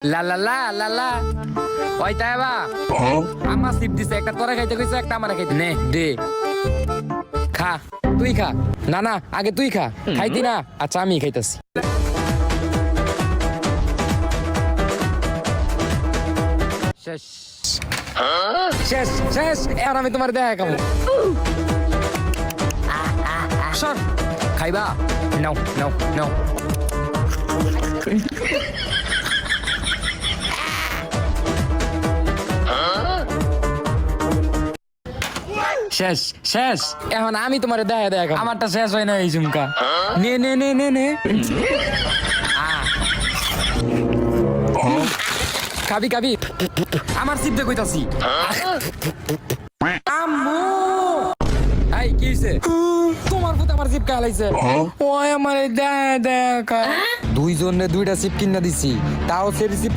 লা লা লা লা লা ওই তাই বা আমার সিপ দিছে একটা তোরা খাইতে কইছে একটা আমার খাইতে নে দে খা তুই খা না না আগে তুই খা খাইতি না আচ্ছা আমি খাইতাছি শেষ শেষ শেষ এখন আমি তোমার দেখা খাবো সর খাইবা নাও নাও নাও শেষ শেষ এখন আমি তোমার দেখা দেখা আমারটা শেষ হয় না এই ঝুমকা নে নে নে নে নে খাবি খাবি আমার সিপতে কইতাছি আম্মু এই কি হইছে তোমার পুত আমার সিপ খাইছে ওই আমার দেখা দেখা দুইজনে দুইটা সিপ কিনা দিছি তাও সে রিসিভ